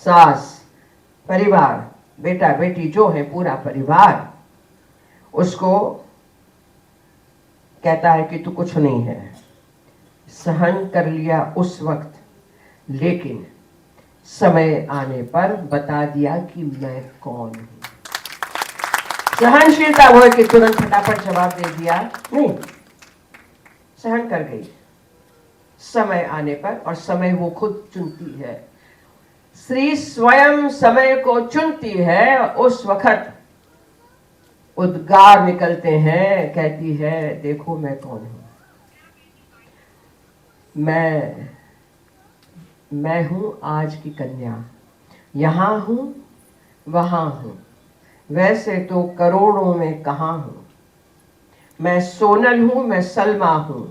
सास, परिवार, बेटा बेटी जो है पूरा परिवार उसको कहता है कि तू कुछ नहीं है, सहन कर लिया उस वक्त, लेकिन समय आने पर बता दिया कि मैं कौन हूं। सहनशीलता वो है कि तुरंत फटाफट जवाब दे दिया नहीं, सहन कर गई समय आने पर, और समय वो खुद चुनती है। स्त्री स्वयं समय को चुनती है। उस वक्त उद्गार निकलते हैं, कहती है देखो मैं कौन हूं, मैं हूं आज की कन्या, यहां हूं वहां हूं, वैसे तो करोड़ों में कहां हूं। मैं सोनल हूं, मैं सलमा हूं,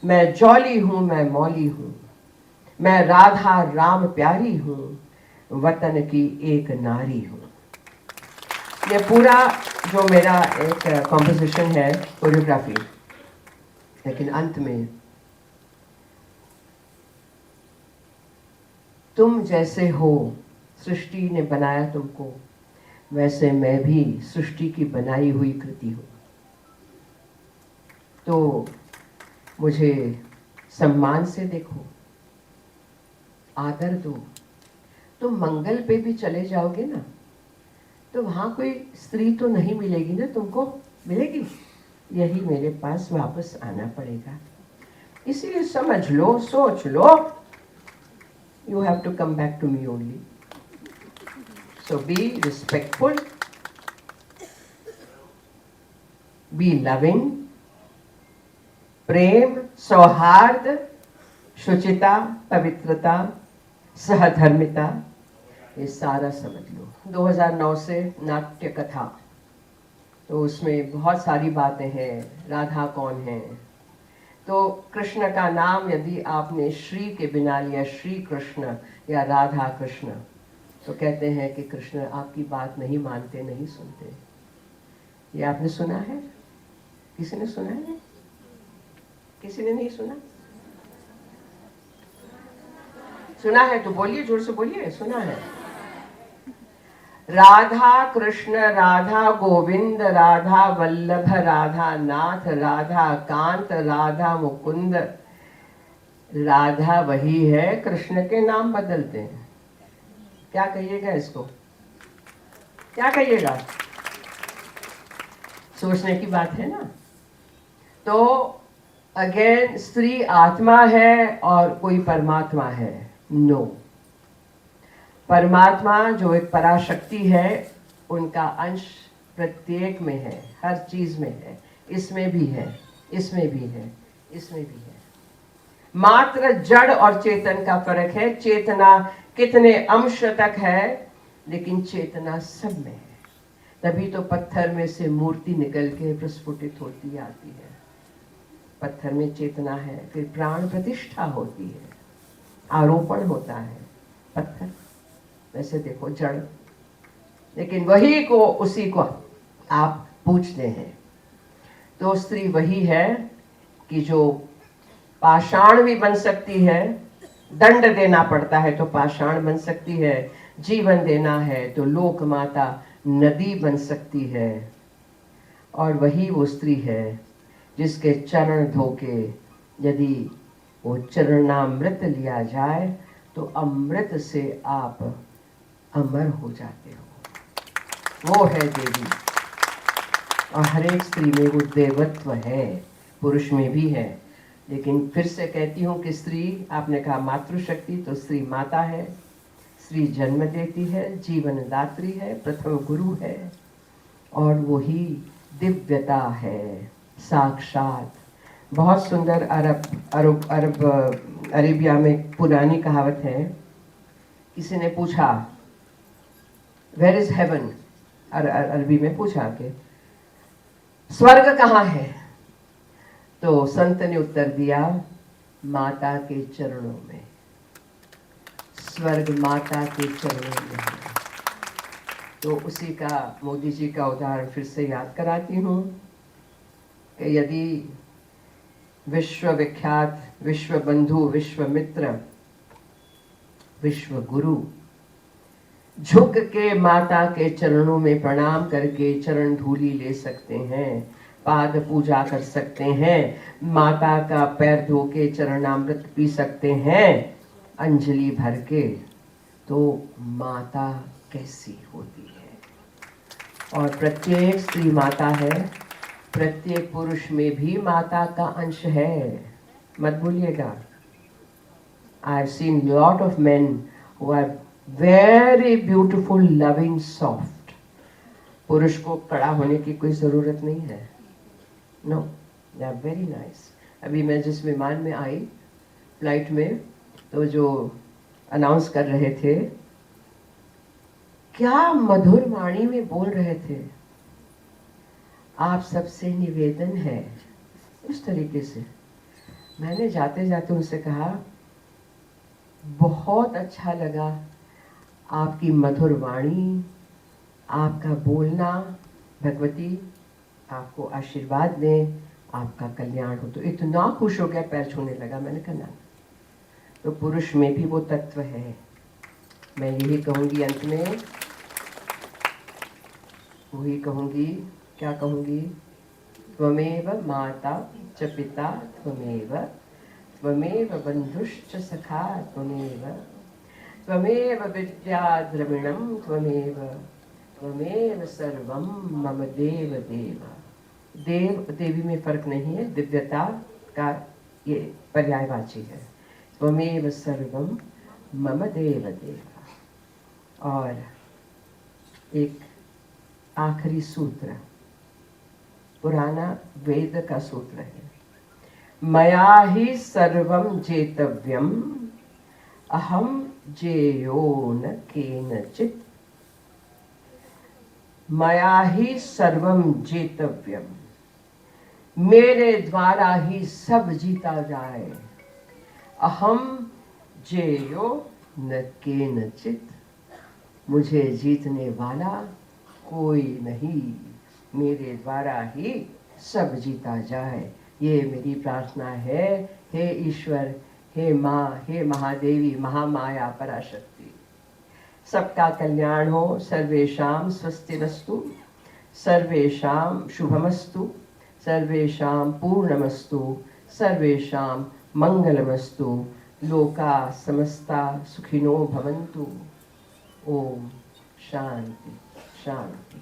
मैं जौली हूं, मैं मौली हूं, मैं राधा राम प्यारी हूं, वतन की एक नारी हूं। ये पूरा जो मेरा एक कॉम्पोजिशन है, कोरियोग्राफी, लेकिन अंत में तुम जैसे हो, सृष्टि ने बनाया तुमको, वैसे मैं भी सृष्टि की बनाई हुई कृति हूं। तो मुझे सम्मान से देखो, आदर दो। तुम मंगल पे भी चले जाओगे ना, तो वहां कोई स्त्री तो नहीं मिलेगी ना तुमको, मिलेगी, यही मेरे पास वापस आना पड़ेगा। इसीलिए समझ लो, सोच लो, you have to come back to me only. So be respectful, be loving, प्रेम, सौहार्द, शुचिता, पवित्रता, सहधर्मिता, ये सारा समझ लो। 2009 से नाट्य कथा, तो उसमें बहुत सारी बातें हैं। राधा कौन है, तो कृष्ण का नाम यदि आपने श्री के बिना लिया, श्री कृष्ण या राधा कृष्ण, तो कहते हैं कि कृष्ण आपकी बात नहीं मानते, नहीं सुनते। ये आपने सुना है? किसी ने सुना है? किसी ने नहीं सुना? सुना है तो बोलिए, जोर से बोलिए, सुना है। राधा कृष्ण, राधा गोविंद, राधा वल्लभ, राधा नाथ, राधा कांत, राधा मुकुंद। राधा वही है, कृष्ण के नाम बदलते हैं। क्या कहिएगा इसको? क्या कहिएगा? सोचने की बात है ना। तो अगेन, स्त्री आत्मा है और कोई परमात्मा है? नो। परमात्मा जो एक पराशक्ति है, उनका अंश प्रत्येक में है, हर चीज में है। इसमें भी है, इसमें भी है, इसमें भी है। मात्र जड़ और चेतन का फर्क है। चेतना कितने अंश तक है, लेकिन चेतना सब में है। तभी तो पत्थर में से मूर्ति निकल के प्रस्फुटित होती आती है। पत्थर में चेतना है, फिर प्राण प्रतिष्ठा होती है, आरोपण होता है। पत्थर वैसे देखो जड़, लेकिन वही को, उसी को आप पूछते हैं। तो स्त्री वही है कि जो पाषाण भी बन सकती है, दंड देना पड़ता है तो पाषाण बन सकती है, जीवन देना है तो लोक माता नदी बन सकती है। और वही वो स्त्री है जिसके चरण धोके यदि वो चरणामृत लिया जाए तो अमृत से आप अमर हो जाते हो। वो है देवी, और हर एक स्त्री में वो देवत्व है, पुरुष में भी है। लेकिन फिर से कहती हूँ कि स्त्री, आपने कहा मातृशक्ति, तो स्त्री माता है। स्त्री जन्म देती है, जीवन दात्री है, प्रथम गुरु है, और वही दिव्यता है साक्षात। बहुत सुंदर अरेबिया में पुरानी कहावत है। किसी ने पूछा वेयर इज हेवन, अरबी में पूछा कि स्वर्ग कहाँ है, तो संत ने उत्तर दिया माता के चरणों में। स्वर्ग माता के चरणों में है। तो उसी का मोदी जी का उदाहरण फिर से याद कराती हूँ कि यदि विश्व विख्यात, विश्व बंधु, विश्व मित्र, विश्व गुरु झुक के माता के चरणों में प्रणाम करके चरण धूली ले सकते हैं, पाद पूजा कर सकते हैं, माता का पैर धो के चरणामृत पी सकते हैं अंजलि भर के, तो माता कैसी होती है। और प्रत्येक स्त्री माता है, प्रत्येक पुरुष में भी माता का अंश है, मत भूलिएगा। I've seen lot of men who are very beautiful, loving, soft. पुरुष को कड़ा होने की कोई जरूरत नहीं है। No, they are very nice. अभी मैं जिस विमान में आई फ्लाइट में, तो जो अनाउंस कर रहे थे, क्या मधुर वाणी में बोल रहे थे, आप सबसे निवेदन है, इस तरीके से। मैंने जाते जाते उनसे कहा, बहुत अच्छा लगा आपकी मधुर वाणी, आपका बोलना, भगवती आपको आशीर्वाद दें, आपका कल्याण हो। तो इतना खुश हो गया, पैर छूने लगा। मैंने कहा ना, तो पुरुष में भी वो तत्व है। मैं यही कहूंगी अंत में, वही कहूंगी, क्या कहूंगी, त्वमेव माता च पिता त्वमेव, त्वमेव बंधुश्च सखा त्वमेव, त्वमेव विद्या द्रविणं त्वमेव, त्वमेव सर्वं मम देव देव। देव देवी में फर्क नहीं है, दिव्यता का ये पर्यायवाची है। त्वमेव सर्वं मम देव देव। और एक आखिरी सूत्र, पुराना वेद का सूत्र है, मया ही सर्वं जेतव्यम अहम जेयो न केनचित्। मया ही सर्वं जेतव्यम, मेरे द्वारा ही सब जीता जाए। अहम जेयो न केनचित्, मुझे जीतने वाला कोई नहीं, मेरे द्वारा ही सब जीता जाए। ये मेरी प्रार्थना है। हे ईश्वर, हे माँ, हे महादेवी, महामाया पराशक्ति, सबका कल्याण हो। सर्वेषां स्वस्तिरस्तु, सर्वेषां शुभमस्तु, सर्वेषां पूर्णमस्तु, सर्वेषां मंगलमस्तु। लोका समस्ता सुखिनो भवन्तु। ओम शांति शांति।